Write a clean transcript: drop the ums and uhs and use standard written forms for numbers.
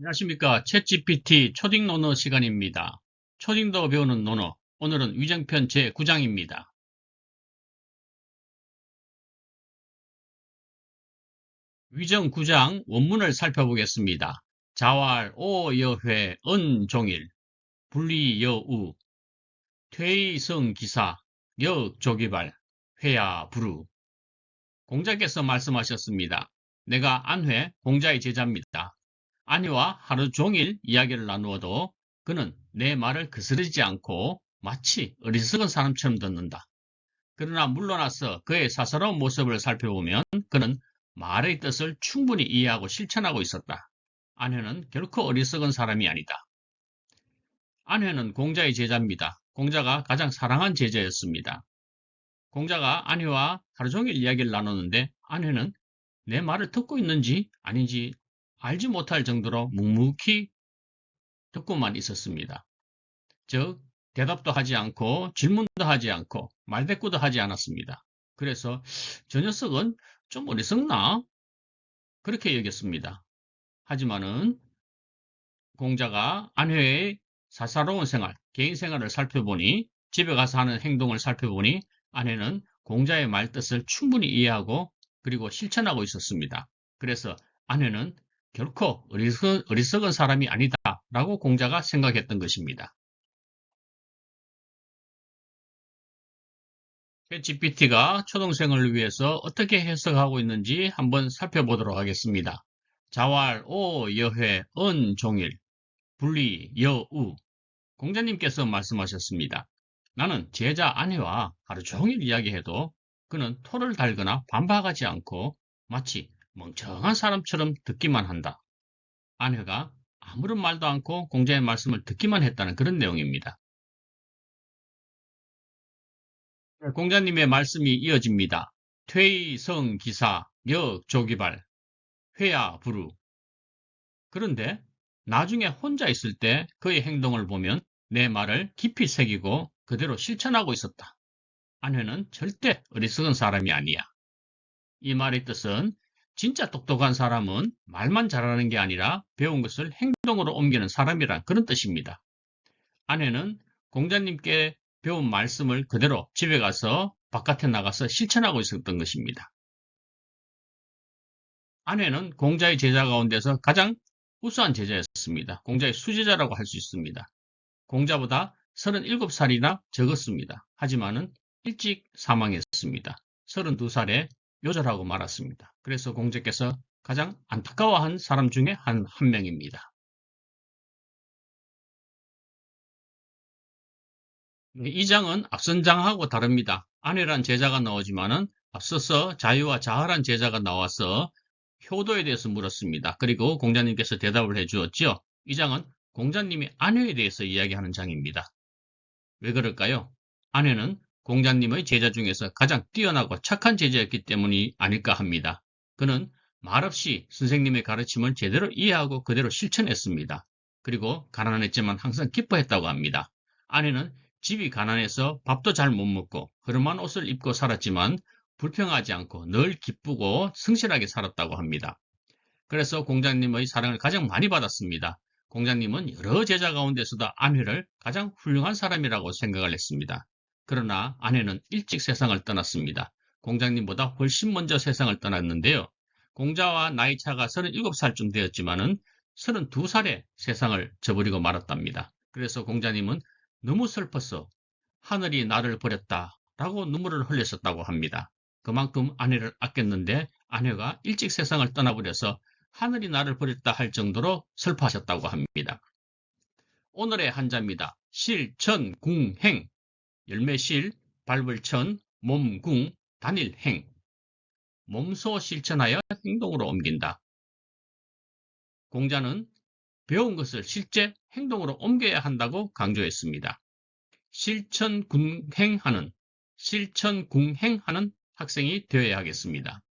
안녕하십니까. 챗GPT 초딩 논어 시간입니다. 초딩도 배우는 논어. 오늘은 위정편 제9장입니다. 위정 9장 원문을 살펴보겠습니다. 자왈, 오, 여회, 은, 종일, 분리, 여우, 퇴의, 성, 기사, 역, 조기발, 회야, 부루. 공자께서 말씀하셨습니다. 내가 안회, 공자의 제자입니다. 안회와 하루 종일 이야기를 나누어도 그는 내 말을 거스르지 않고 마치 어리석은 사람처럼 듣는다. 그러나 물러나서 그의 사사로운 모습을 살펴보면 그는 말의 뜻을 충분히 이해하고 실천하고 있었다. 안회는 결코 어리석은 사람이 아니다. 안회는 공자의 제자입니다. 공자가 가장 사랑한 제자였습니다. 공자가 안회와 하루 종일 이야기를 나누는데 안회는 내 말을 듣고 있는지 아닌지 알지 못할 정도로 묵묵히 듣고만 있었습니다. 즉, 대답도 하지 않고 질문도 하지 않고 말대꾸도 하지 않았습니다. 그래서 저 녀석은 좀 어리석나? 그렇게 여겼습니다. 하지만은 공자가 안회의 사사로운 생활, 개인 생활을 살펴보니 집에 가서 하는 행동을 살펴보니 안회는 공자의 말뜻을 충분히 이해하고 그리고 실천하고 있었습니다. 그래서 안회는 결코 어리석은 사람이 아니다라고 공자가 생각했던 것입니다. 챗GPT가 초등생을 위해서 어떻게 해석하고 있는지 한번 살펴보도록 하겠습니다. 자왈, 오, 여회, 은, 종일, 분리, 여우. 공자님께서 말씀하셨습니다. 나는 제자 아내와 하루 종일 이야기해도 그는 토를 달거나 반박하지 않고 마치 멍청한 사람처럼 듣기만 한다. 아내가 아무런 말도 않고 공자의 말씀을 듣기만 했다는 그런 내용입니다. 공자님의 말씀이 이어집니다. 퇴의, 성, 기사, 역, 조기발, 회야, 부루. 그런데 나중에 혼자 있을 때 그의 행동을 보면 내 말을 깊이 새기고 그대로 실천하고 있었다. 안회는 절대 어리석은 사람이 아니야. 이 말의 뜻은 진짜 똑똑한 사람은 말만 잘하는 게 아니라 배운 것을 행동으로 옮기는 사람이란 그런 뜻입니다. 안회는 공자님께 배운 말씀을 그대로 집에 가서 바깥에 나가서 실천하고 있었던 것입니다. 안회는 공자의 제자 가운데서 가장 우수한 제자였습니다. 공자의 수제자라고 할 수 있습니다. 공자보다 37살이나 적었습니다. 하지만은 일찍 사망했습니다. 32살에 요절하고 말았습니다. 그래서 공자께서 가장 안타까워한 사람 중에 한 명입니다. 이 장은 앞선 장하고 다릅니다. 안회란 제자가 나오지만은 앞서서 자유와 자활한 제자가 나와서 효도에 대해서 물었습니다. 그리고 공자님께서 대답을 해주었죠. 이 장은 공자님이 안회에 대해서 이야기하는 장입니다. 왜 그럴까요? 안회는 공자님의 제자 중에서 가장 뛰어나고 착한 제자였기 때문이 아닐까 합니다. 그는 말없이 선생님의 가르침을 제대로 이해하고 그대로 실천했습니다. 그리고 가난했지만 항상 기뻐했다고 합니다. 안회는 집이 가난해서 밥도 잘 못 먹고 흐름한 옷을 입고 살았지만 불평하지 않고 늘 기쁘고 성실하게 살았다고 합니다. 그래서 공자님의 사랑을 가장 많이 받았습니다. 공자님은 여러 제자 가운데서도 안회를 가장 훌륭한 사람이라고 생각을 했습니다. 그러나 안회는 일찍 세상을 떠났습니다. 공자님보다 훨씬 먼저 세상을 떠났는데요. 공자와 나이 차가 37살쯤 되었지만은 32살에 세상을 저버리고 말았답니다. 그래서 공자님은 너무 슬퍼서 하늘이 나를 버렸다라고 눈물을 흘렸었다고 합니다. 그만큼 아내를 아꼈는데 아내가 일찍 세상을 떠나버려서 하늘이 나를 버렸다 할 정도로 슬퍼하셨다고 합니다. 오늘의 한자입니다. 실천, 궁, 행. 열매실, 밟을천, 몸궁, 단일행. 몸소 실천하여 행동으로 옮긴다. 공자는 배운 것을 실제 행동으로 옮겨야 한다고 강조했습니다. 실천궁행하는 학생이 되어야 하겠습니다.